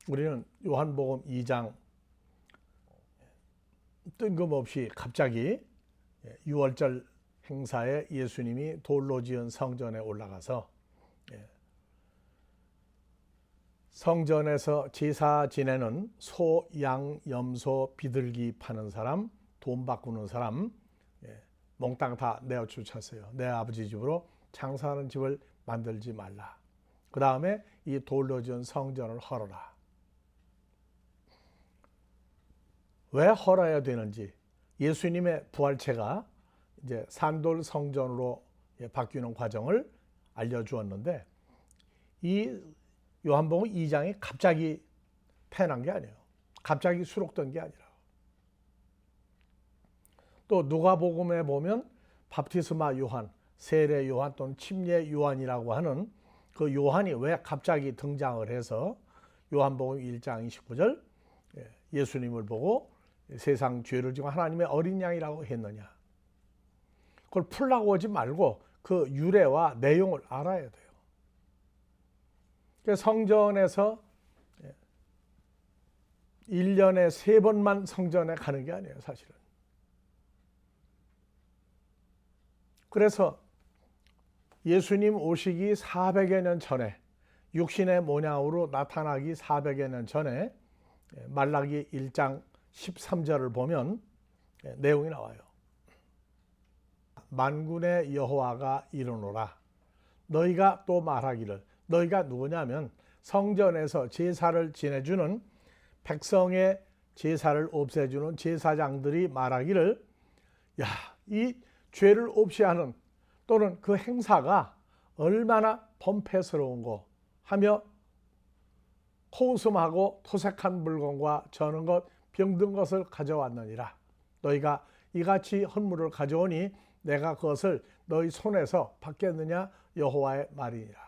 우리는 요한복음 2장 뜬금없이 갑자기 6월절 행사에 예수님이 돌로 지은 성전에 올라가서 성전에서 제사 지내는 소, 양, 염소, 비둘기 파는 사람, 돈 바꾸는 사람 몽땅 다 내어쫓았어요. 내 아버지 집으로 장사하는 집을 만들지 말라. 그 다음에 이 돌로 지은 성전을 헐어라. 왜 헐어야 되는지, 예수님의 부활체가 이제 산돌 성전으로 바뀌는 과정을 알려주었는데, 이 요한복음 2장이 갑자기 태어난 게 아니에요. 갑자기 수록된 게 아니라. 또 누가복음에 보면 밥티스마 요한, 세례 요한 또는 침례 요한이라고 하는 그 요한이 왜 갑자기 등장을 해서 요한복음 1장 29절 예수님을 보고 세상 죄를 지고 하나님의 어린 양이라고 했느냐. 그걸 풀라고 하지 말고 그 유래와 내용을 알아야 돼요. 성전에서 1년에 3번만 성전에 가는 게 아니에요, 사실은. 그래서 예수님 오시기 400여 년 전에, 육신의 모양으로 나타나기 400여 년 전에 말라기 1장 13절을 보면 내용이 나와요. 만군의 여호와가 이르노라. 너희가 또 말하기를, 너희가 누구냐면 성전에서 제사를 지내주는 백성의 제사를 없애주는 제사장들이 말하기를, 야, 이 죄를 없이 하는 또는 그 행사가 얼마나 범패스러운고 하며 코웃음하고 토색한 물건과 저는 것 병든 것을 가져왔느니라. 너희가 이같이 헌물을 가져오니 내가 그것을 너희 손에서 받겠느냐, 여호와의 말이니라.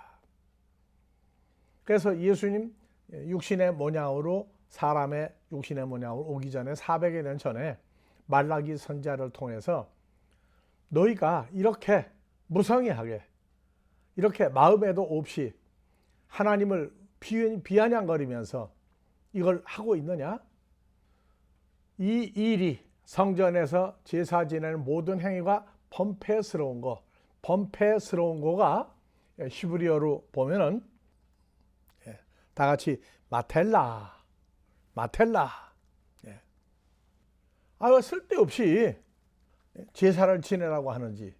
그래서 예수님 육신의 모양으로, 사람의 육신의 모양으로 오기 전에 400여 년 전에 말라기 선지자를 통해서 너희가 이렇게 무성의하게, 이렇게 마음에도 없이 하나님을 비아냥거리면서 이걸 하고 있느냐? 이 일이, 성전에서 제사 지내는 모든 행위가 범패스러운 거, 범패스러운 거가 히브리어로 보면은 다 같이 마텔라, 마텔라. 왜 쓸데없이 제사를 지내라고 하는지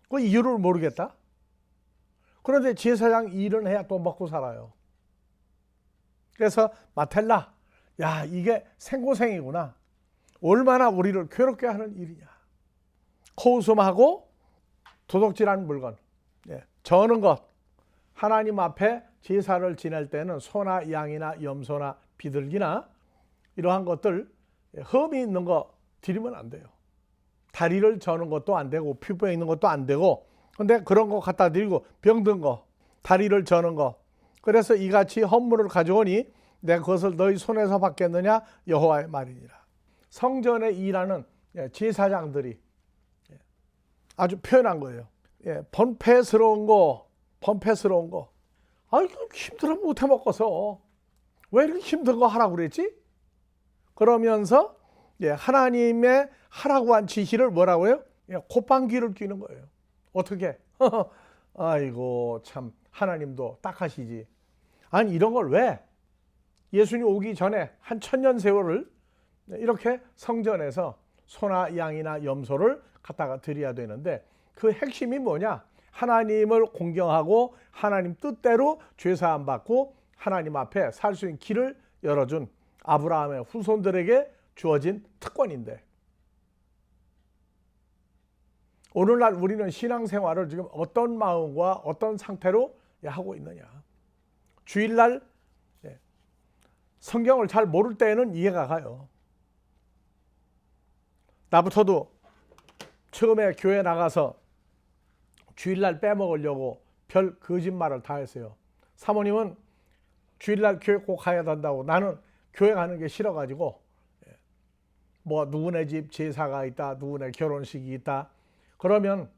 그 이유를 모르겠다. 그런데 제사장 일은 해야 또 먹고 살아요. 그래서 마텔라, 야, 이게 생고생이구나. 얼마나 우리를 괴롭게 하는 일이냐. 코웃음하고 도둑질한 물건, 저는 것, 하나님 앞에 제사를 지낼 때는 소나 양이나 염소나 비둘기나 이러한 것들 흠이 있는 거 드리면 안 돼요. 다리를 저는 것도 안 되고 피부에 있는 것도 안 되고, 근데 그런 거 갖다 드리고 병든 거, 다리를 저는 거, 그래서 이같이 헌물을 가져오니 내가 그것을 너희 손에서 받겠느냐, 여호와의 말이니라. 성전에 일하는 제사장들이 아주 표현한 거예요. 범패스러운 거, 범패스러운 거. 힘들어 못해 먹어서 왜 이렇게 힘든 거 하라고 그랬지? 그러면서 하나님의 하라고 한 지시를 뭐라고요? 콧방귀를 뀌는 거예요. 어떻게? 아이고, 참 하나님도 딱하시지. 아니, 이런 걸 왜 예수님 오기 전에 한 1000년 세월을 이렇게 성전에서 소나 양이나 염소를 갖다가 드려야 되는데, 그 핵심이 뭐냐? 하나님을 공경하고 하나님 뜻대로 죄사함 받고 하나님 앞에 살 수 있는 길을 열어준 아브라함의 후손들에게 주어진 특권인데, 오늘날 우리는 신앙생활을 지금 어떤 마음과 어떤 상태로 하고 있느냐. 주일날 성경을 잘 모를 때에는 이해가 가요. 나부터도 처음에 교회 나가서 주일날 빼먹으려고 별 거짓말을 다 했어요. 사모님은 주일날 교회 꼭 가야 된다고, 나는 교회 가는 게 싫어가지고 뭐 누구네 집 제사가 있다, 누구네 결혼식이 있다, 그러면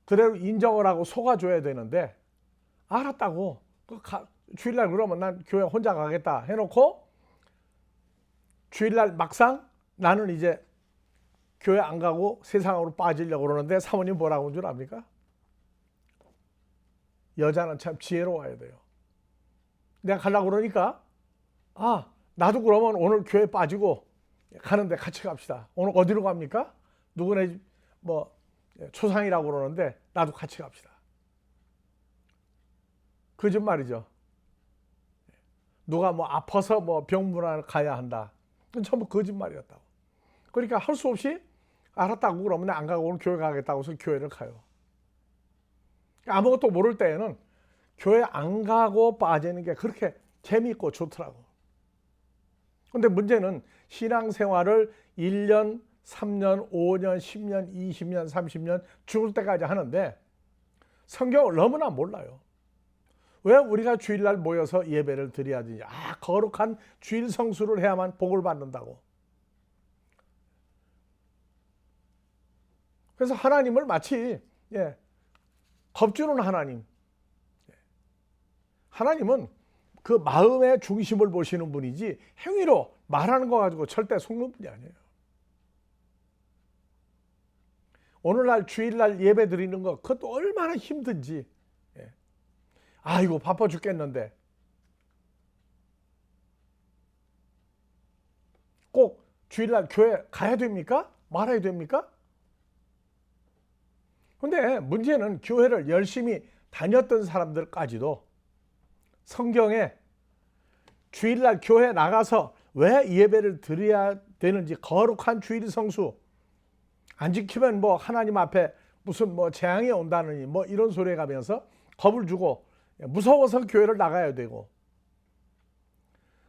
그대로 인정을 하고 속아줘야 되는데 알았다고. 주일날 그러면 난 교회 혼자 가겠다 해놓고 주일날 막상 나는 이제 교회 안 가고 세상으로 빠지려고 그러는데 사모님 뭐라고 한 줄 압니까? 여자는 참 지혜로워야 돼요. 내가 가려고 그러니까 나도 그러면 오늘 교회 빠지고 가는데 같이 갑시다. 오늘 어디로 갑니까? 누구네 뭐 초상이라고 그러는데 나도 같이 갑시다. 거짓말이죠. 누가 뭐 아파서 뭐 병문안 가야 한다. 그건 전부 거짓말이었다고. 그러니까 할 수 없이 알았다고 그러면 안 가고 오늘 교회 가겠다고 해서 교회를 가요. 아무것도 모를 때에는 교회 안 가고 빠지는 게 그렇게 재미있고 좋더라고. 근데 문제는 신앙생활을 1년, 3년, 5년, 10년, 20년, 30년 죽을 때까지 하는데 성경을 너무나 몰라요. 왜 우리가 주일날 모여서 예배를 드려야 되냐? 거룩한 주일 성수를 해야만 복을 받는다고. 그래서 하나님을 마치 겁주는 하나님. 하나님은 그 마음의 중심을 보시는 분이지 행위로 말하는 거 가지고 절대 속는 분이 아니에요. 오늘날 주일날 예배 드리는 거 그것도 얼마나 힘든지. 아이고 바빠 죽겠는데 꼭 주일날 교회 가야 됩니까? 말아야 됩니까? 근데 문제는 교회를 열심히 다녔던 사람들까지도 성경에 주일날 교회 나가서 왜 예배를 드려야 되는지 거룩한 주일 성수 안 지키면 뭐 하나님 앞에 무슨 뭐 재앙이 온다느니 뭐 이런 소리에 가면서 겁을 주고 무서워서 교회를 나가야 되고.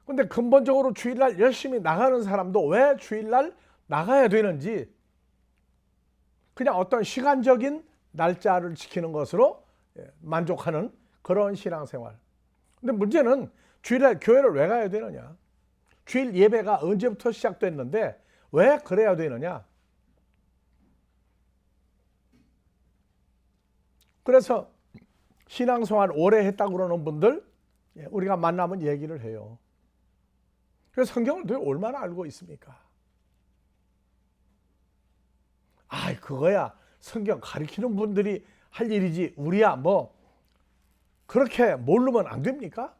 근데 근본적으로 주일날 열심히 나가는 사람도 왜 주일날 나가야 되는지 그냥 어떤 시간적인 날짜를 지키는 것으로 만족하는 그런 신앙생활. 근데 문제는 주일날 교회를 왜 가야 되느냐? 주일 예배가 언제부터 시작됐는데 왜 그래야 되느냐? 그래서 신앙생활 오래 했다고 그러는 분들 우리가 만나면 얘기를 해요. 그래서 성경을 도대체 얼마나 알고 있습니까? 그거야 성경 가르치는 분들이 할 일이지 우리야 뭐 그렇게 모르면 안 됩니까?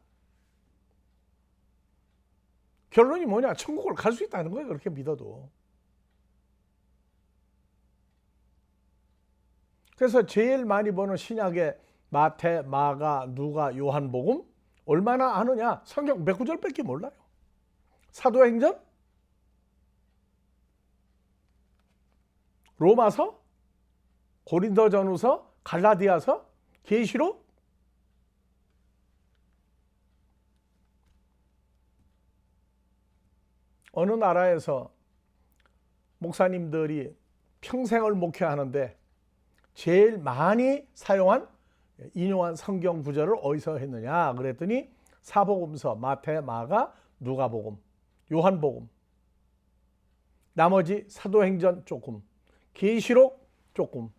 결론이 뭐냐? 천국을 갈 수 있다는 거예요. 그렇게 믿어도. 그래서 제일 많이 보는 신약의 마태, 마가, 누가, 요한복음 얼마나 아느냐? 성경 몇 구절밖에 몰라요. 사도행전, 로마서, 고린도전후서, 갈라디아서, 계시록. 어느 나라에서 목사님들이 평생을 목회하는데 제일 많이 사용한 인용한 성경 구절을 어디서 했느냐 그랬더니 사복음서, 마태, 마가, 누가복음, 요한복음, 나머지 사도행전 조금, 계시록 조금,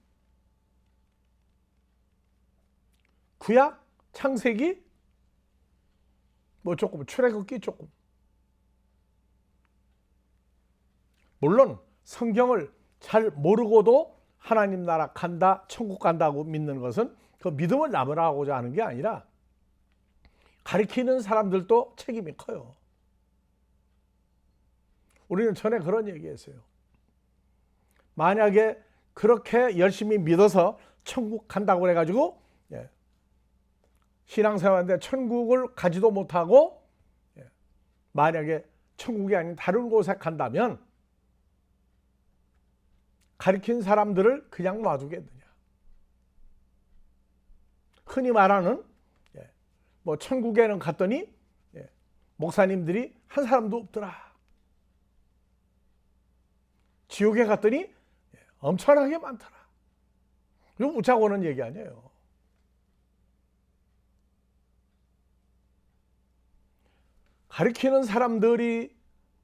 구약, 창세기 뭐 조금, 출애굽기 조금. 물론 성경을 잘 모르고도 하나님 나라 간다, 천국 간다고 믿는 것은 그 믿음을 나무라고자 하는 게 아니라 가르치는 사람들도 책임이 커요. 우리는 전에 그런 얘기했어요. 만약에 그렇게 열심히 믿어서 천국 간다고 해가지고 신앙생활인데 천국을 가지도 못하고 만약에 천국이 아닌 다른 곳에 간다면 가르친 사람들을 그냥 놔두겠느냐. 흔히 말하는 뭐 천국에는 갔더니 목사님들이 한 사람도 없더라. 지옥에 갔더니 엄청나게 많더라. 이거 웃자고 하는 얘기 아니에요. 가르치는 사람들이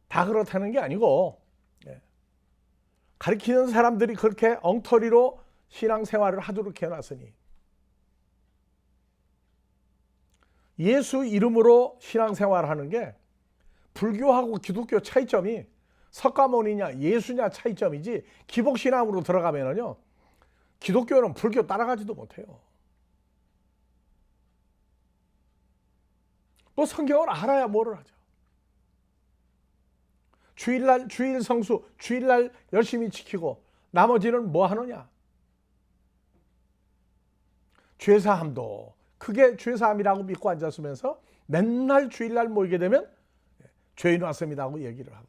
다 그렇다는 게 아니고 가르치는 사람들이 그렇게 엉터리로 신앙생활을 하도록 해놨으니 예수 이름으로 신앙생활하는 게 불교하고 기독교 차이점이 석가모니냐 예수냐 차이점이지, 기복신앙으로 들어가면은요 기독교는 불교 따라가지도 못해요. 또 성경을 알아야 뭐를 하죠. 주일날 주일 성수, 주일날 열심히 지키고 나머지는 뭐 하느냐? 죄사함도 그게 죄사함이라고 믿고 앉았으면서 맨날 주일날 모이게 되면 죄인 왔습니다 하고 얘기를 하고,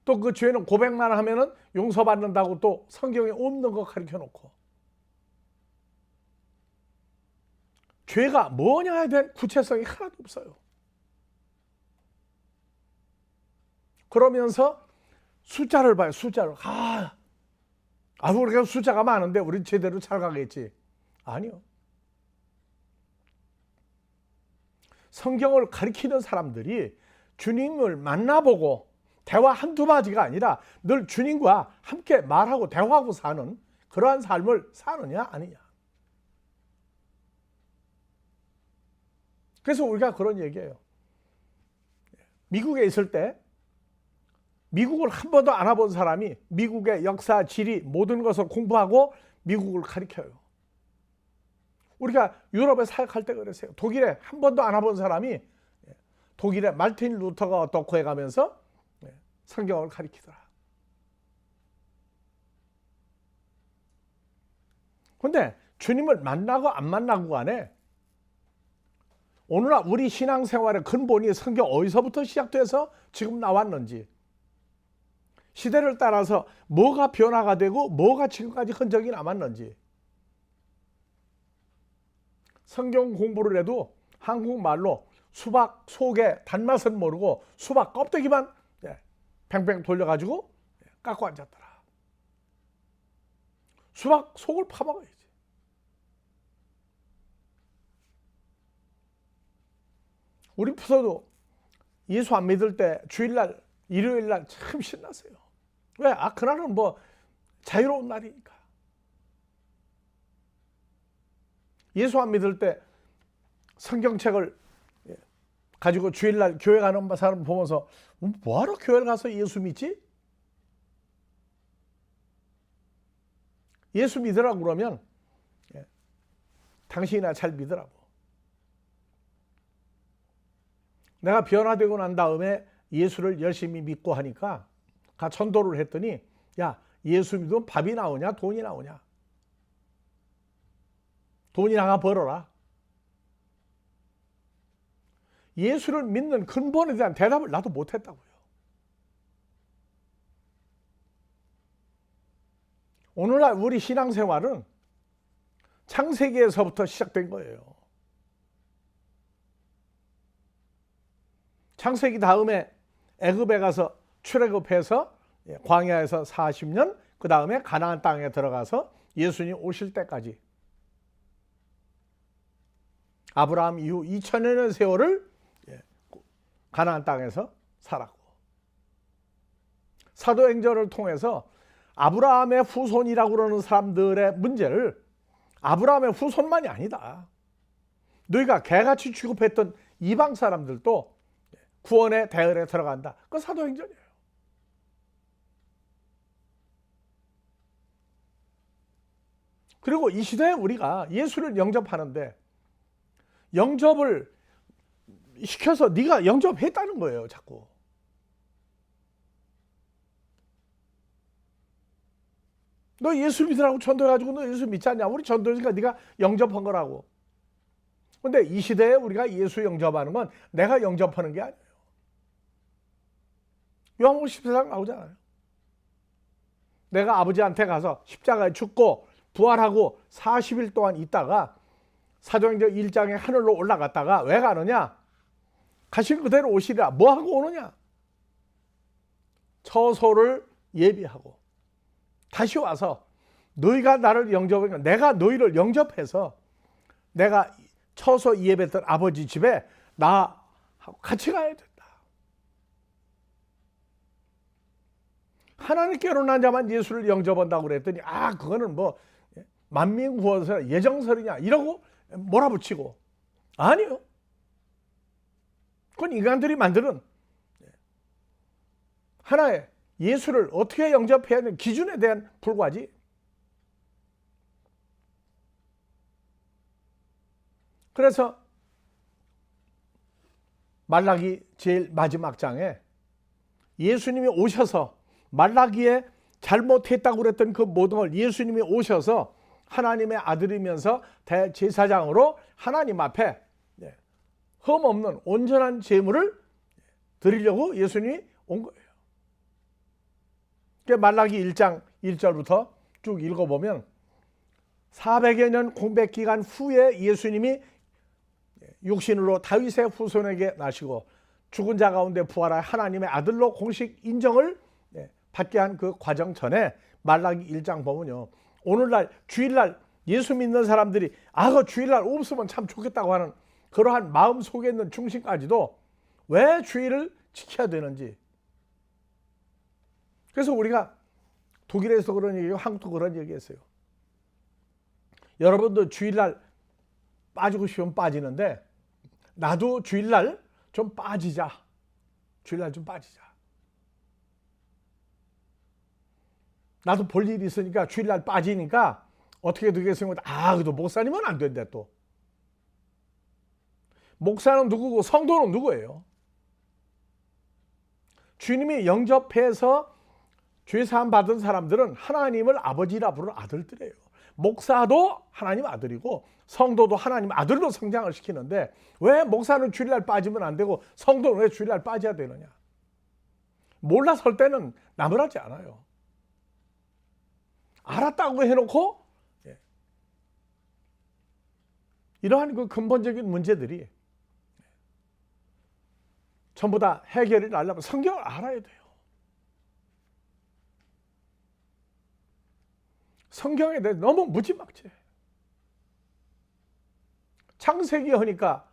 또 그 죄는 고백만 하면은 용서받는다고 또 성경에 없는 거 가르쳐 놓고, 죄가 뭐냐에 대한 구체성이 하나도 없어요. 그러면서 숫자를 봐요. 숫자를. 우리가 숫자가 많은데 우리 제대로 잘 가겠지. 아니요. 성경을 가리키는 사람들이 주님을 만나보고 대화 한두 마디가 아니라 늘 주님과 함께 말하고 대화하고 사는 그러한 삶을 사느냐 아니냐. 그래서 우리가 그런 얘기해요. 미국에 있을 때 미국을 한 번도 안 와본 사람이 미국의 역사, 지리 모든 것을 공부하고 미국을 가리켜요. 우리가 유럽에 사역할 때 그랬어요. 독일에 한 번도 안 와본 사람이 독일의 말틴 루터가 어떻고 해가면서 성경을 가리키더라. 근데 주님을 만나고 안 만나고 간에 오늘날 우리 신앙생활의 근본이 성경 어디서부터 시작돼서 지금 나왔는지, 시대를 따라서 뭐가 변화가 되고 뭐가 지금까지 흔적이 남았는지, 성경 공부를 해도 한국말로 수박 속에 단맛은 모르고 수박 껍데기만 뱅뱅 돌려가지고 깎고 앉았더라. 수박 속을 파먹어야지. 우리 부서도 예수 안 믿을 때 주일날 일요일날 참 신났어요. 왜? 그날은 뭐 자유로운 날이니까. 예수 안 믿을 때 성경책을 가지고 주일날 교회 가는 사람 보면서 뭐하러 교회를 가서 예수 믿지? 예수 믿으라고 그러면 당신이나 잘 믿으라고. 내가 변화되고 난 다음에 예수를 열심히 믿고 하니까 전도를 했더니, 야, 예수 믿으면 밥이 나오냐 돈이 나오냐? 돈이 나가 벌어라. 예수를 믿는 근본에 대한 대답을 나도 못했다고요. 오늘날 우리 신앙생활은 창세기에서부터 시작된 거예요. 창세기 다음에 애굽에 가서 출애굽해서 광야에서 40년, 그 다음에 가나안 땅에 들어가서 예수님 오실 때까지 아브라함 이후 2000년의 세월을 가나안 땅에서 살았고, 사도행전을 통해서 아브라함의 후손이라고 그러는 사람들의 문제를 아브라함의 후손만이 아니다, 너희가 개같이 취급했던 이방 사람들도 구원의 대열에 들어간다. 그건 사도행전이에요. 그리고 이 시대에 우리가 예수를 영접하는데 영접을 시켜서 네가 영접했다는 거예요. 자꾸. 너 예수 믿으라고 전도해가지고 너 예수 믿지 않냐? 우리 전도니까 네가 영접한 거라고. 근데 이 시대에 우리가 예수 영접하는 건 내가 영접하는 게 아니에요. 요한복음 14장 나오잖아요. 내가 아버지한테 가서 십자가에 죽고 부활하고 40일 동안 있다가 사도행전 1장에 하늘로 올라갔다가 왜 가느냐? 가신 그대로 오시리라. 뭐 하고 오느냐? 처소를 예비하고 다시 와서 너희가 나를 영접하니까 내가 너희를 영접해서 내가 처소 예배했던 아버지 집에 나하고 같이 가야 된다. 하나님께로 난 자만 예수를 영접한다고 그랬더니 그거는 뭐 만민구원서 예정설이냐 이러고 몰아붙이고, 아니요. 그건 인간들이 만드는 하나의 예수를 어떻게 영접해야 하는 기준에 대한 불과지. 그래서 말라기 제일 마지막 장에 예수님이 오셔서 말라기에 잘못했다고 그랬던 그 모든 걸 예수님이 오셔서 하나님의 아들이면서 대제사장으로 하나님 앞에 흠 없는 온전한 제물을 드리려고 예수님이 온 거예요. 말라기 1장 1절부터 쭉 읽어보면 400여 년 공백 기간 후에 예수님이 육신으로 다윗의 후손에게 나시고 죽은 자 가운데 부활할 하나님의 아들로 공식 인정을 받게 한 그 과정 전에 말라기 1장 보면요, 오늘날 주일날 예수 믿는 사람들이 그 주일날 없으면 참 좋겠다고 하는 그러한 마음 속에 있는 중심까지도 왜 주일을 지켜야 되는지. 그래서 우리가 독일에서 그런 얘기고 한국도 그런 얘기했어요. 여러분도 주일날 빠지고 싶으면 빠지는데 나도 주일날 좀 빠지자. 주일날 좀 빠지자. 나도 볼 일이 있으니까 주일날 빠지니까 어떻게 되겠습니까? 그래도 목사님은 안 된대 또. 목사는 누구고 성도는 누구예요? 주님이 영접해서 죄사함 받은 사람들은 하나님을 아버지라 부르는 아들들이에요. 목사도 하나님 아들이고 성도도 하나님 아들로 성장을 시키는데 왜 목사는 주일날 빠지면 안 되고 성도는 왜 주일날 빠져야 되느냐? 몰라설 때는 나무라지 않아요. 알았다고 해놓고 이러한 그 근본적인 문제들이 전부 다 해결이 나려면 성경을 알아야 돼요. 성경에 대해 너무 무지막지해. 창세기 하니까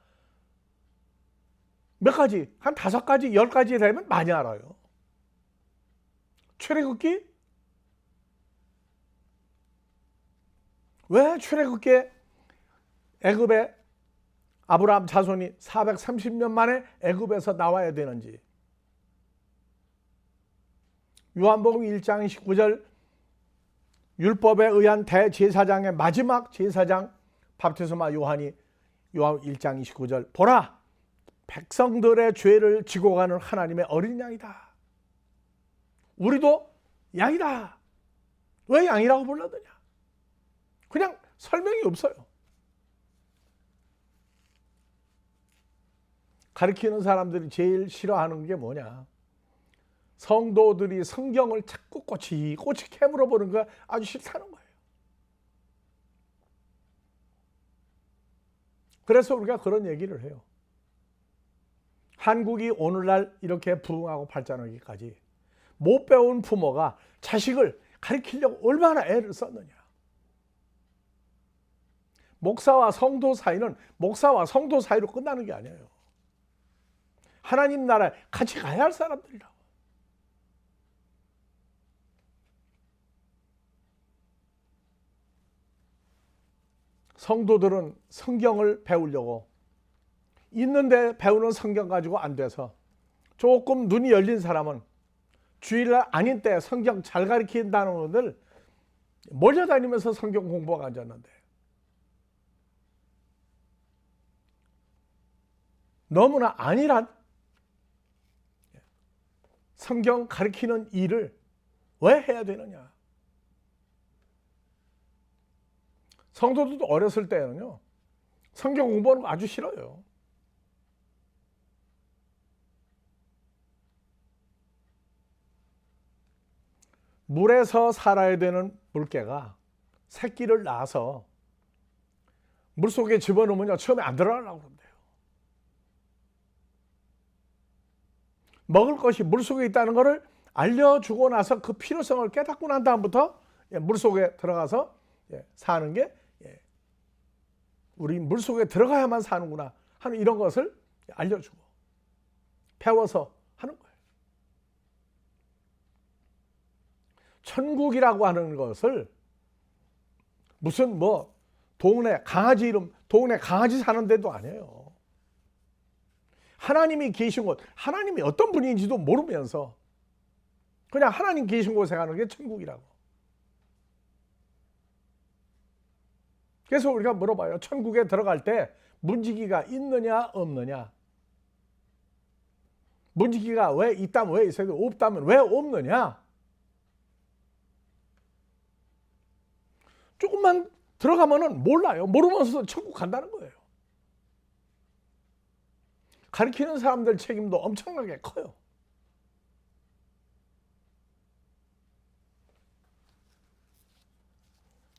몇 가지, 한 5가지, 10가지 되면 많이 알아요. 출애굽기? 왜 출애굽기에 애굽에 아브라함 자손이 430년 만에 애굽에서 나와야 되는지. 요한복음 1장 19절 율법에 의한 대제사장의 마지막 제사장 바프티스마 요한이 요한 1장 29절 보라 백성들의 죄를 지고 가는 하나님의 어린 양이다. 우리도 양이다. 왜 양이라고 불렀느냐? 그냥 설명이 없어요. 가르치는 사람들이 제일 싫어하는 게 뭐냐? 성도들이 성경을 자꾸 꼬치 캐물어 보는 거 아주 싫다는 거예요. 그래서 우리가 그런 얘기를 해요. 한국이 오늘날 이렇게 부흥하고 발전하기까지 못 배운 부모가 자식을 가르치려고 얼마나 애를 썼느냐. 목사와 성도 사이는 목사와 성도 사이로 끝나는 게 아니에요. 하나님 나라에 같이 가야 할 사람들이라고. 성도들은 성경을 배우려고 있는데 배우는 성경 가지고 안 돼서 조금 눈이 열린 사람은 주일날 아닌 때 성경 잘 가르친다는 분들 몰려다니면서 성경 공부하고 앉았는데 너무나 안일한 성경 가르치는 일을 왜 해야 되느냐? 성도들도 어렸을 때는요, 성경 공부하는 거 아주 싫어요. 물에서 살아야 되는 물개가 새끼를 낳아서 물속에 집어넣으면 처음에 안 들어가려고 그런대요. 먹을 것이 물속에 있다는 것을 알려주고 나서 그 필요성을 깨닫고 난 다음부터 물속에 들어가서 사는 게 우리 물속에 들어가야만 사는구나 하는 이런 것을 알려주고 배워서 하는 거예요. 천국이라고 하는 것을 무슨 동네 강아지 이름 동네 강아지 사는 데도 아니에요. 하나님이 계신 곳, 하나님이 어떤 분인지도 모르면서 그냥 하나님 계신 곳에 가는 게 천국이라고. 그래서 우리가 물어봐요. 천국에 들어갈 때 문지기가 있느냐 없느냐. 문지기가 왜 있다면 왜 있어야 되고 없다면 왜 없느냐. 조금만 들어가면은 몰라요. 모르면서도 천국 간다는 거예요. 가르치는 사람들 책임도 엄청나게 커요.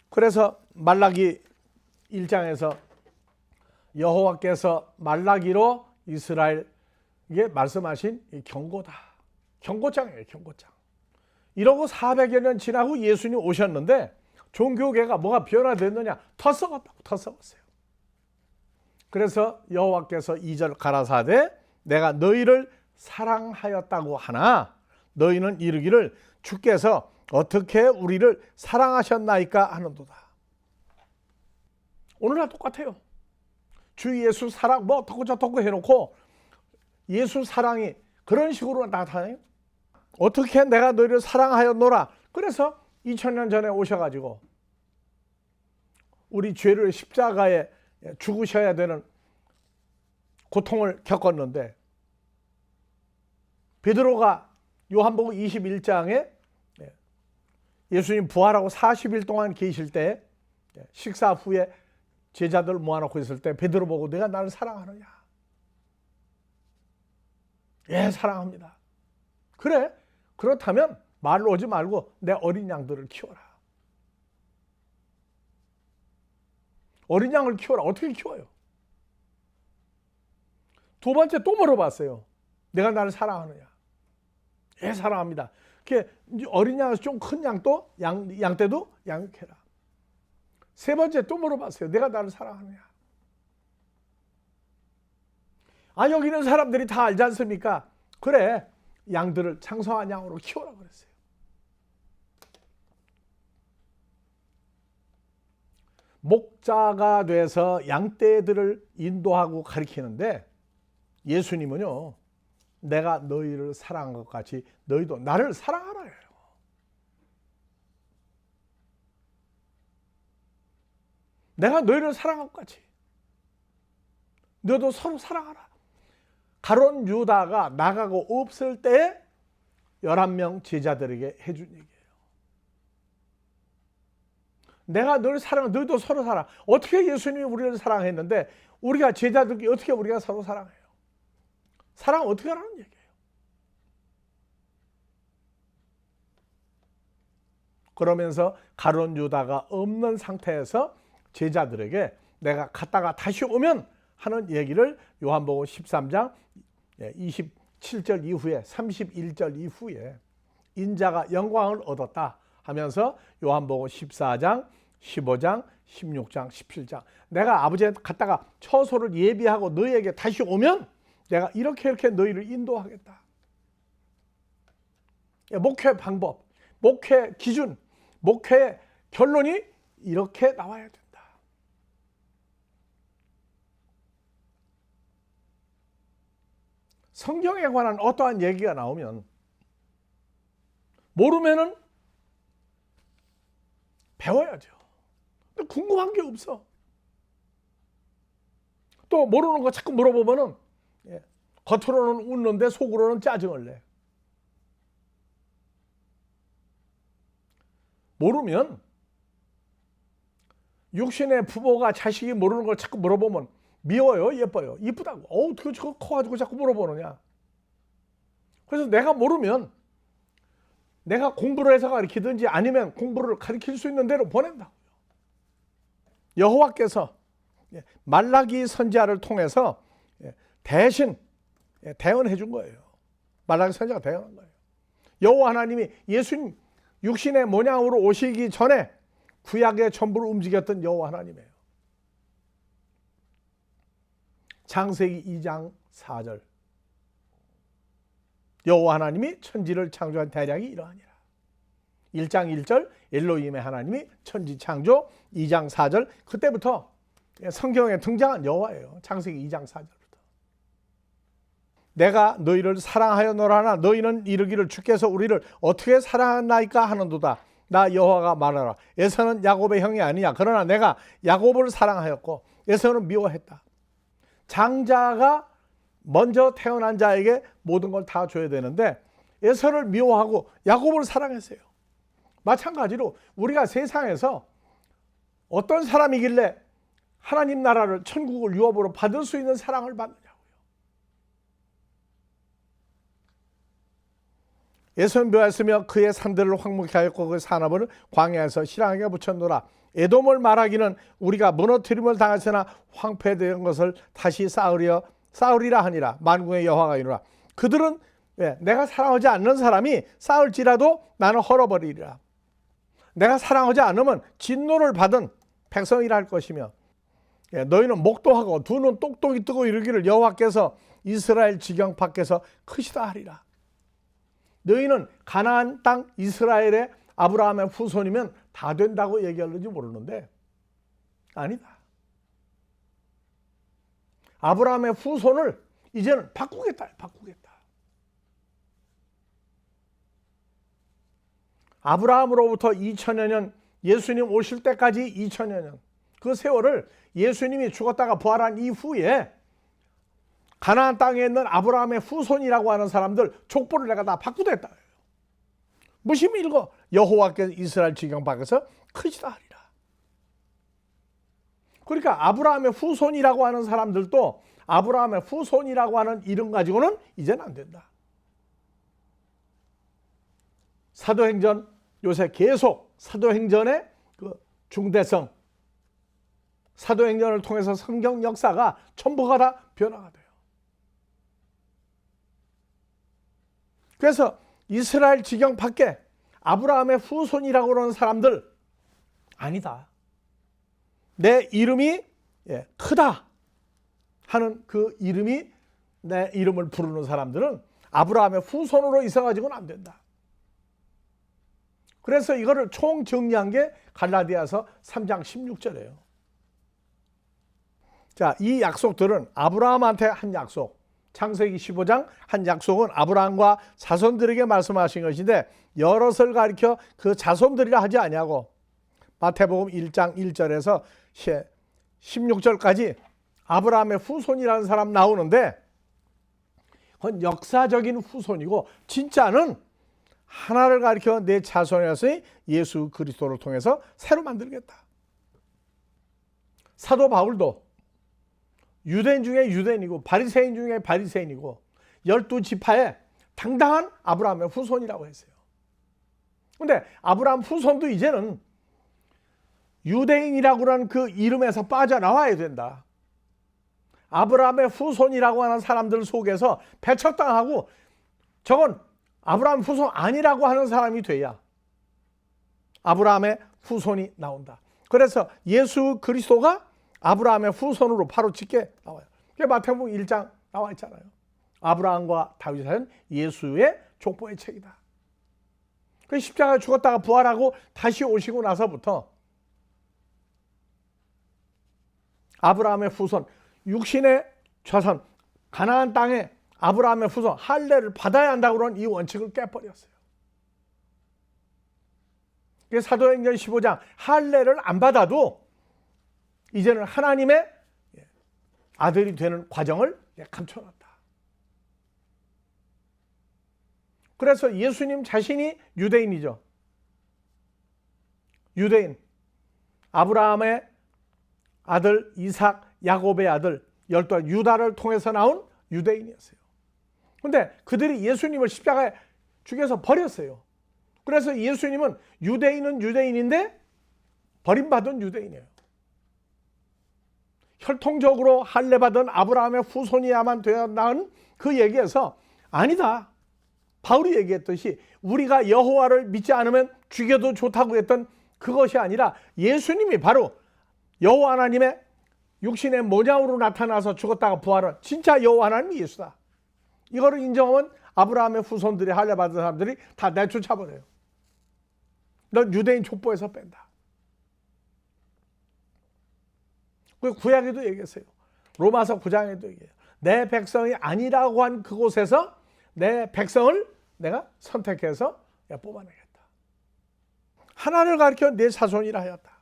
그래서 말라기 1장에서 여호와께서 말라기로 이스라엘에게 말씀하신 이 경고다. 경고장이에요. 경고장. 이러고 400여 년 지나고 예수님 오셨는데 종교계가 뭐가 변화됐느냐? 더 썩었다고. 더 썩었어요. 그래서 여호와께서 2절 가라사대 내가 너희를 사랑하였다고 하나 너희는 이르기를 주께서 어떻게 우리를 사랑하셨나이까 하는도다. 오늘날 똑같아요. 주 예수 사랑 뭐 어떻고 저떻고 해놓고 예수 사랑이 그런 식으로 나타나요. 어떻게 내가 너희를 사랑하였노라. 그래서 2000년 전에 오셔가지고 우리 죄를 십자가에 죽으셔야 되는 고통을 겪었는데 베드로가 요한복음 21장에 예수님 부활하고 40일 동안 계실 때 식사 후에 제자들 모아놓고 있을 때 베드로 보고 내가 나를 사랑하느냐. 예, 사랑합니다. 그래, 그렇다면 말로 오지 말고 내 어린 양들을 키워라. 어린 양을 키워라. 어떻게 키워요? 두 번째 또 물어봤어요. 내가 나를 사랑하느냐. 예, 사랑합니다. 어린 양에서 좀 큰 양도 양떼도 양육해라. 세 번째 또 물어봤어요. 내가 나를 사랑하느냐. 아, 여기 있는 사람들이 다 알지 않습니까? 그래, 양들을 장성한 양으로 키워라 그랬어요. 목자가 돼서 양떼들을 인도하고 가르치는데 예수님은요, 내가 너희를 사랑한 것 같이 너희도 나를 사랑하라 해요. 내가 너희를 사랑한 것 같이 너희도 서로 사랑하라. 가룟 유다가 나가고 없을 때 11명 제자들에게 해준 얘기예요. 내가 너를 사랑해, 너희도 서로 사랑. 어떻게 예수님이 우리를 사랑했는데 우리가 제자들끼리 어떻게 우리가 서로 사랑해요? 사랑 어떻게 하라는 얘기예요? 그러면서 가룟 유다가 없는 상태에서 제자들에게 내가 갔다가 다시 오면 하는 얘기를 요한복음 13장 27절 이후에 31절 이후에 인자가 영광을 얻었다 하면서 요한복음 14장 15장 16장 17장 내가 아버지한테 갔다가 처소를 예비하고 너희에게 다시 오면 내가 이렇게 너희를 인도하겠다. 목회 방법, 목회 기준, 목회 결론이 이렇게 나와야 된다. 성경에 관한 어떠한 얘기가 나오면 모르면은 배워야죠. 근데 궁금한 게 없어. 또 모르는 거 자꾸 물어보면은 겉으로는 웃는데 속으로는 짜증을 내. 모르면 육신의 부모가 자식이 모르는 걸 자꾸 물어보면 미워요, 예뻐요? 이쁘다고. 어떻게 저거 커가지고 자꾸 물어보느냐. 그래서 내가 모르면 내가 공부를 해서 가르치든지 아니면 공부를 가르칠 수 있는 대로 보낸다고요. 여호와께서 말라기 선지자를 통해서 대신 대언해 준 거예요. 말라기 선지자가 대언한 거예요. 여호와 하나님이 예수님 육신의 모양으로 오시기 전에 구약의 전부를 움직였던 여호와 하나님이에요. 창세기 2장 4절 여호와 하나님이 천지를 창조한 대략이 이러하니라. 1장 1절 엘로힘의 하나님이 천지 창조. 2장 4절 그때부터 성경에 등장한 여호와예요. 창세기 2장 4절부터. 내가 너희를 사랑하였노라 하나 너희는 이르기를 주께서 우리를 어떻게 사랑하나이까 하는도다. 나 여호와가 말하라. 에서는 야곱의 형이 아니냐. 그러나 내가 야곱을 사랑하였고 에서는 미워했다. 장자가 먼저 태어난 자에게 모든 걸 다 줘야 되는데 에서를 미워하고 야곱을 사랑했어요. 마찬가지로 우리가 세상에서 어떤 사람이길래 하나님 나라를 천국을 유업으로 받을 수 있는 사랑을 받느냐고요. 에서는 묘했으며 그의 산들을 황무케 하였고 그 산업을 광야에서 실랑하게 붙였노라. 에돔을 말하기는 우리가 무너뜨림을 당하거나 황폐된 것을 다시 쌓으리라 하니라. 만군의 여호와가 이르노라. 그들은 내가 사랑하지 않는 사람이 쌓을지라도 나는 헐어버리리라. 내가 사랑하지 않으면 진노를 받은 백성이라 할 것이며 너희는 목도하고 두 눈 똑똑히 뜨고 이르기를 여호와께서 이스라엘 지경 밖에서 크시다 하리라. 너희는 가나안 땅 이스라엘의 아브라함의 후손이면 다 된다고 얘기하는지 모르는데 아니다. 아브라함의 후손을 이제는 바꾸겠다. 아브라함으로부터 2000여 년, 예수님 오실 때까지 2000여 년, 그 세월을 예수님이 죽었다가 부활한 이후에 가나안 땅에 있는 아브라함의 후손이라고 하는 사람들 족보를 내가 다 바꾸겠다. 무심히 읽어. 여호와께서 이스라엘 지경 밖에서 크시다 하리라. 그러니까 아브라함의 후손이라고 하는 사람들도 아브라함의 후손이라고 하는 이름 가지고는 이제는 안 된다. 사도행전 요새 계속 사도행전의 그 중대성, 사도행전을 통해서 성경 역사가 전부가 다 변화가 돼요. 그래서 이스라엘 지경 밖에 아브라함의 후손이라고 하는 사람들 아니다. 내 이름이 크다 하는 그 이름이 내 이름을 부르는 사람들은 아브라함의 후손으로 있어가지고는 안 된다. 그래서 이거를 총 정리한 게 갈라디아서 3장 16절이에요. 자, 이 약속들은 아브라함한테 한 약속, 창세기 15장 한 약속은 아브라함과 자손들에게 말씀하신 것인데 여럿을 가리켜 그 자손들이라 하지 아니하고 마태복음 1장 1절에서 16절까지 아브라함의 후손이라는 사람 나오는데 그건 역사적인 후손이고 진짜는 하나를 가리켜 내 자손이라서 예수 그리스도를 통해서 새로 만들겠다. 사도 바울도 유대인 중에 유대인이고 바리새인 중에 바리새인이고 12지파의 당당한 아브라함의 후손이라고 했어요. 그런데 아브라함 후손도 이제는 유대인이라고 하는 그 이름에서 빠져나와야 된다. 아브라함의 후손이라고 하는 사람들 속에서 배척당하고 저건 아브라함 후손 아니라고 하는 사람이 돼야 아브라함의 후손이 나온다. 그래서 예수 그리스도가 아브라함의 후손으로 바로 짓게 나와요. 그게 마태복음 1장 나와 있잖아요. 아브라함과 다윗의 사연 예수의 족보의 책이다. 그 십자가에 죽었다가 부활하고 다시 오시고 나서부터 아브라함의 후손, 육신의 자손, 가나안 땅에 아브라함의 후손 할례를 받아야 한다고 하는 이 원칙을 깨버렸어요. 사도행전 15장 할례를 안 받아도 이제는 하나님의 아들이 되는 과정을 감춰놨다. 그래서 예수님 자신이 유대인이죠. 유대인, 아브라함의 아들 이삭, 야곱의 아들 12 유다를 통해서 나온 유대인이었어요. 그런데 그들이 예수님을 십자가에 죽여서 버렸어요. 그래서 예수님은 유대인은 유대인인데 버림받은 유대인이에요. 혈통적으로 할례받은 아브라함의 후손이야만 되었다는 그 얘기에서 아니다. 바울이 얘기했듯이 우리가 여호와를 믿지 않으면 죽여도 좋다고 했던 그것이 아니라 예수님이 바로 여호와 하나님의 육신의 모양으로 나타나서 죽었다가 부활한 진짜 여호와 하나님이 예수다. 이거를 인정하면 아브라함의 후손들이 할례받은 사람들이 다 내쫓아버려요. 넌 유대인 족보에서 뺀다. 그 구약에도 얘기했어요. 로마서 9장에도 얘기해요. 내 백성이 아니라고 한 그곳에서 내 백성을 내가 선택해서 뽑아내겠다. 하나를 가리켜 내 자손이라 하였다.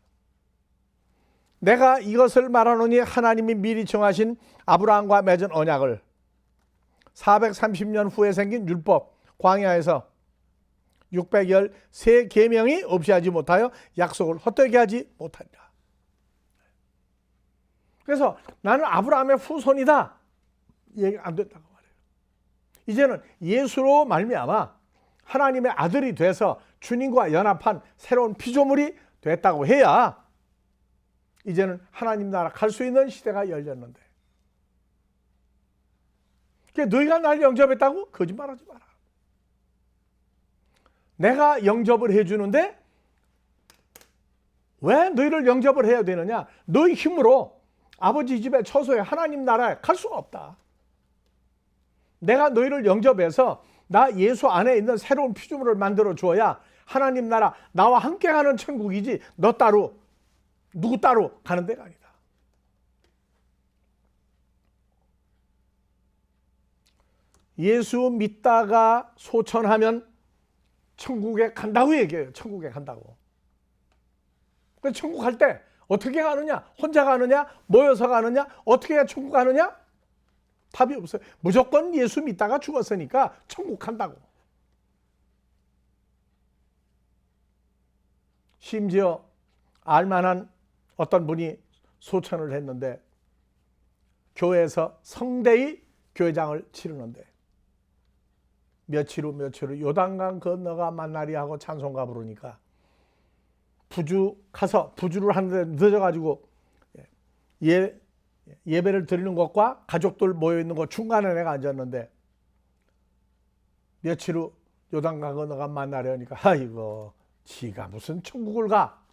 내가 이것을 말하노니 하나님이 미리 정하신 아브라함과 맺은 언약을 430년 후에 생긴 율법 광야에서 613 계명이 없이 하지 못하여 약속을 헛되게 하지 못하리라. 그래서 나는 아브라함의 후손이다. 얘기 안 된다고 말해요. 이제는 예수로 말미암아 하나님의 아들이 돼서 주님과 연합한 새로운 피조물이 됐다고 해야 이제는 하나님 나라 갈 수 있는 시대가 열렸는데, 너희가 날 영접했다고? 거짓말하지 마라. 내가 영접을 해주는데 왜 너희를 영접을 해야 되느냐? 너희 힘으로 아버지 집에 처소에 하나님 나라에 갈 수가 없다. 내가 너희를 영접해서 나 예수 안에 있는 새로운 피조물을 만들어 주어야 하나님 나라 나와 함께 가는 천국이지 너 따로 누구 따로 가는 데가 아니다. 예수 믿다가 소천하면 천국에 간다고 얘기해요. 천국에 간다고. 그래서 천국 갈 때 어떻게 가느냐? 혼자 가느냐? 모여서 가느냐? 어떻게 해야 천국 가느냐? 답이 없어요. 무조건 예수 믿다가 죽었으니까 천국 간다고. 심지어 알만한 어떤 분이 소천을 했는데 교회에서 성대히 교회장을 치르는데 며칠 후 요단강 건너가 만나리 하고 찬송가 부르니까 부주를 하는데 늦어가지고 예배를 드리는 것과 가족들 모여있는 것 중간에 내가 앉았는데 며칠 후 요단강 건너가 만나리 하니까 아이고 지가 무슨 천국을 가.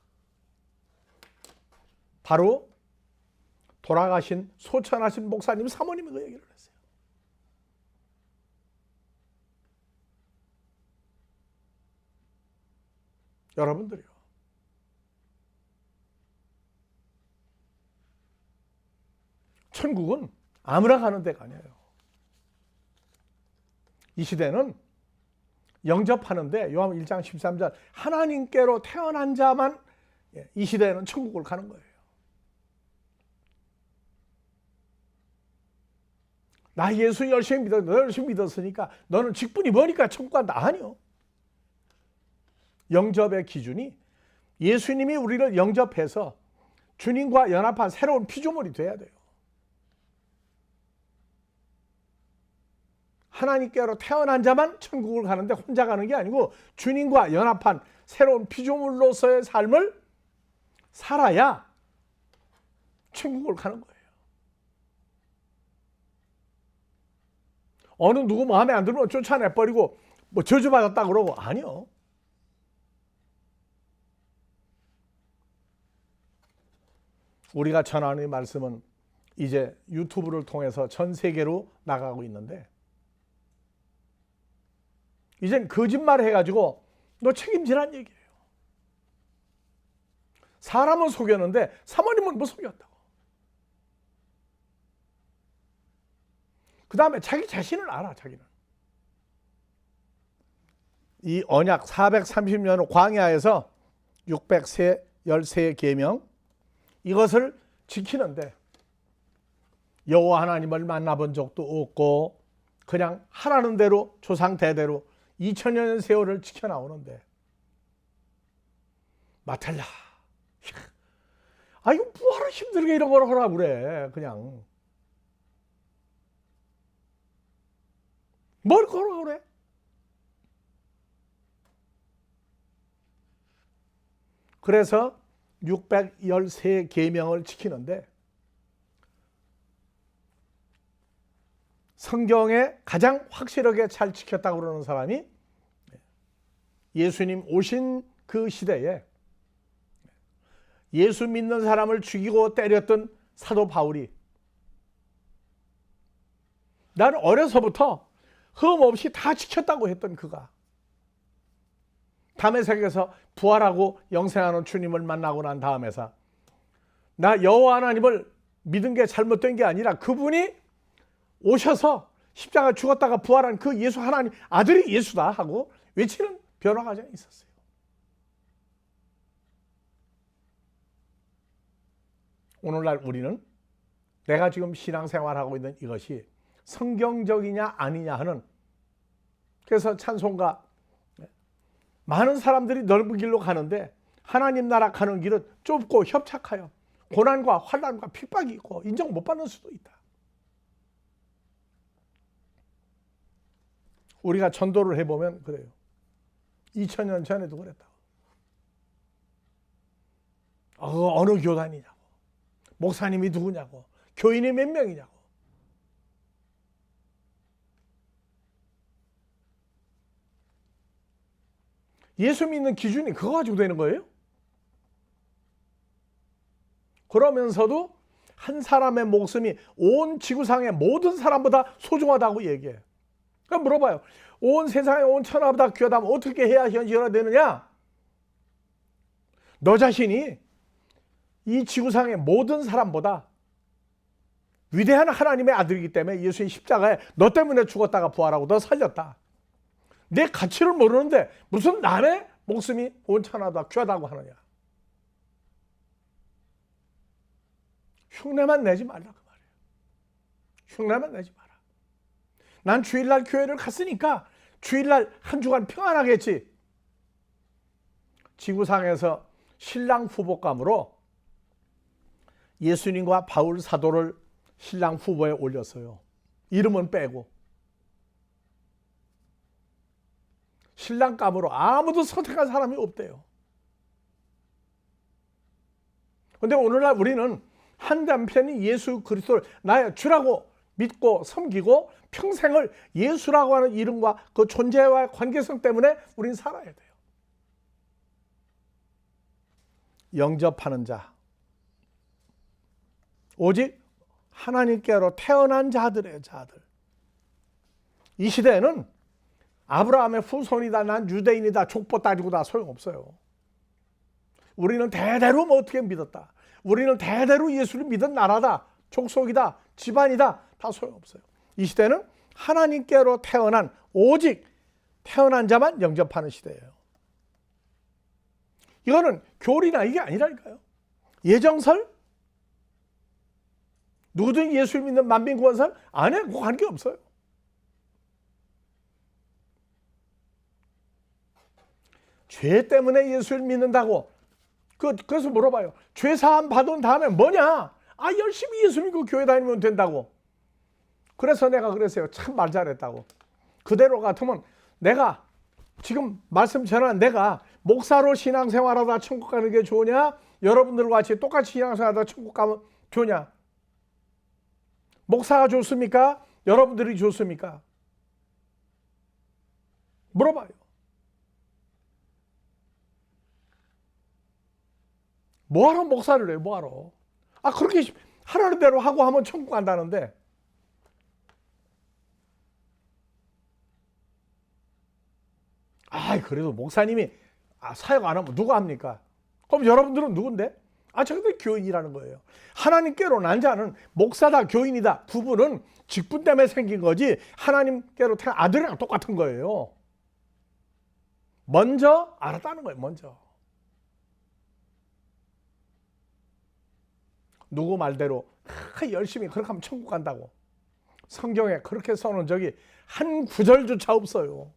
바로 돌아가신 소천하신 목사님 사모님이 그 얘기를 했어요. 여러분들이요, 천국은 아무나 가는 데가 아니에요. 이 시대는 영접하는데 요한복음 1장 13절 하나님께로 태어난 자만 이 시대에는 천국을 가는 거예요. 나 예수 열심히 믿어, 너 열심히 믿었으니까 너는 직분이 뭐니까 천국 간다. 아니요. 영접의 기준이 예수님이 우리를 영접해서 주님과 연합한 새로운 피조물이 돼야 돼요. 하나님께로 태어난 자만 천국을 가는데 혼자 가는 게 아니고 주님과 연합한 새로운 피조물로서의 삶을 살아야 천국을 가는 거예요. 어느 누구 마음에 안 들면 쫓아내버리고 뭐 저주받았다 그러고 아니요. 우리가 전하는 말씀은 이제 유튜브를 통해서 전 세계로 나가고 있는데 이젠 거짓말 해가지고 너 책임지란 얘기예요. 사람은 속였는데 사모님은 뭐 속였다고. 그 다음에 자기 자신을 알아. 자기는. 이 언약 430년 광야에서 613 계명 이것을 지키는데 여호와 하나님을 만나본 적도 없고 그냥 하라는 대로 조상 대대로 2000년 세월을 지켜나오는데 마탈라 이거 뭐하러 힘들게 이런 걸 하라고 그래. 그냥 뭘 걸어라고 그래. 그래서 613 계명을 지키는데 성경에 가장 확실하게 잘 지켰다고 그러는 사람이 예수님 오신 그 시대에 예수 믿는 사람을 죽이고 때렸던 사도 바울이 나는 어려서부터 흠 없이 다 지켰다고 했던 그가 다메섹에서 부활하고 영생하는 주님을 만나고 난 다음에서 나 여호와 하나님을 믿은 게 잘못된 게 아니라 그분이 오셔서 십자가 죽었다가 부활한 그 예수 하나님 아들이 예수다 하고 외치는 변화 과정이 있었어요. 오늘날 우리는 내가 지금 신앙생활하고 있는 이것이 성경적이냐 아니냐 하는, 그래서 찬송가 많은 사람들이 넓은 길로 가는데 하나님 나라 가는 길은 좁고 협착하여 고난과 환난과 핍박이 있고 인정 못 받는 수도 있다. 우리가 전도를 해보면 그래요. 2000년 전에도 그랬다고. 어느 교단이냐고, 목사님이 누구냐고, 교인이 몇 명이냐고. 예수 믿는 기준이 그거 가지고 되는 거예요? 그러면서도 한 사람의 목숨이 온 지구상의 모든 사람보다 소중하다고 얘기해요. 그럼 물어봐요. 온 세상의 온 천하보다 귀하다면 어떻게 해야 현실화되느냐? 너 자신이 이 지구상의 모든 사람보다 위대한 하나님의 아들이기 때문에 예수의 십자가에 너 때문에 죽었다가 부활하고 너 살렸다. 내 가치를 모르는데 무슨 남의 목숨이 온 천하보다 귀하다고 하느냐? 흉내만 내지 말라 그 말이에요. 흉내만 내지 마라. 난 주일날 교회를 갔으니까 주일날 한 주간 평안하겠지. 지구상에서 신랑 후보감으로 예수님과 바울 사도를 신랑 후보에 올렸어요. 이름은 빼고. 신랑감으로 아무도 선택한 사람이 없대요. 그런데 오늘날 우리는 한 남편이 예수 그리스도를 나의 주라고 믿고 섬기고 평생을 예수라고 하는 이름과 그 존재와의 관계성 때문에 우린 살아야 돼요. 영접하는 자, 오직 하나님께로 태어난 자들의 자들. 이 시대에는 아브라함의 후손이다, 난 유대인이다, 족보 따지고 다 소용없어요. 우리는 대대로 뭐 어떻게 믿었다, 우리는 대대로 예수를 믿은 나라다, 족속이다, 집안이다, 다 소용없어요. 이 시대는 하나님께로 태어난, 오직 태어난 자만 영접하는 시대예요. 이거는 교리나 이게 아니라니까요. 예정설, 누구든 예수를 믿는 만민구원설 안에 뭐 관계 없어요. 죄 때문에 예수를 믿는다고 그래서 물어봐요. 죄 사함 받은 다음에 뭐냐? 열심히 예수 믿고 교회 다니면 된다고. 그래서 내가 그랬어요. 참 말 잘했다고. 그대로 같으면 내가 지금 말씀 전한 내가 목사로 신앙생활하다 천국 가는 게 좋으냐? 여러분들과 같이 똑같이 신앙생활하다 천국 가면 좋으냐? 목사가 좋습니까? 여러분들이 좋습니까? 물어봐요. 뭐하러 목사를 해요? 뭐하러? 그렇게 하라는 대로 하고 하면 천국 간다는데. 그래도 목사님이 사역 안 하면 누가 합니까? 그럼 여러분들은 누군데? 저근데 교인이라는 거예요. 하나님께로 난 자는 목사다, 교인이다, 구분은 직분 때문에 생긴 거지 하나님께로 태어난 아들이랑 똑같은 거예요. 먼저 알았다는 거예요. 먼저. 누구 말대로 열심히 그렇게 하면 천국 간다고. 성경에 그렇게 써놓은 적이 한 구절조차 없어요.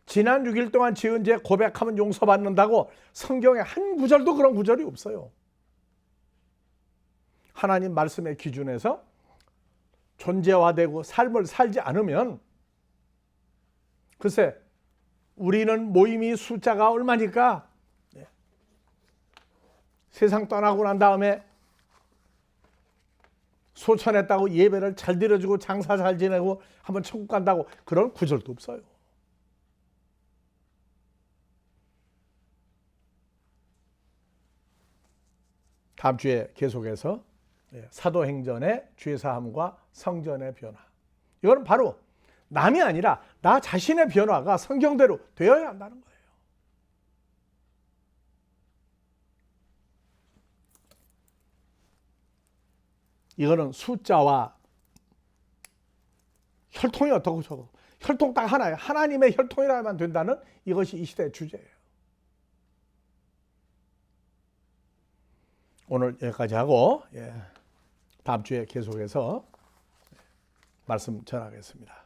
지난 6일 동안 지은 죄 고백하면 용서받는다고 성경에 한 구절도 그런 구절이 없어요. 하나님 말씀의 기준에서 존재화되고 삶을 살지 않으면, 글쎄 우리는 모임이 숫자가 얼마니까 세상 떠나고 난 다음에 소천했다고 예배를 잘 드려주고 장사 잘 지내고 한번 천국 간다고 그런 구절도 없어요. 다음 주에 계속해서 사도행전의 죄사함과 성전의 변화. 이거는 바로 남이 아니라 나 자신의 변화가 성경대로 되어야 한다는 거예요. 이거는 숫자와 혈통이 어떻고 저고 혈통 딱 하나예요. 하나님의 혈통이라면 된다는 이것이 이 시대의 주제예요. 오늘 여기까지 하고 다음 주에 계속해서 말씀 전하겠습니다.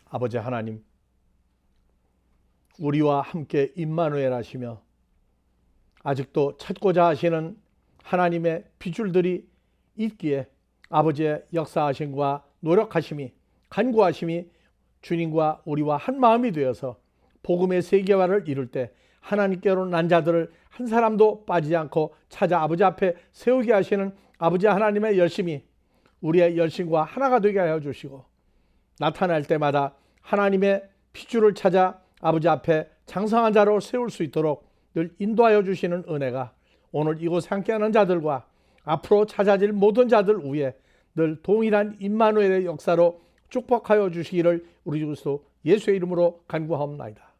아버지 하나님, 우리와 함께 임마누엘 하시며 아직도 찾고자 하시는 하나님의 핏줄들이 있기에 아버지의 역사하심과 노력하심이 간구하심이 주님과 우리와 한 마음이 되어서 복음의 세계화를 이룰 때 하나님께로 난 자들을 한 사람도 빠지지 않고 찾아 아버지 앞에 세우게 하시는 아버지 하나님의 열심이 우리의 열심과 하나가 되게 하여 주시고 나타날 때마다 하나님의 핏줄을 찾아 아버지 앞에 장성한 자로 세울 수 있도록 늘 인도하여 주시는 은혜가 오늘 이곳에 함께하는 자들과 앞으로 찾아질 모든 자들 위에 늘 동일한 임마누엘의 역사로 축복하여 주시기를 우리 주 그리스도 예수의 이름으로 간구하옵나이다.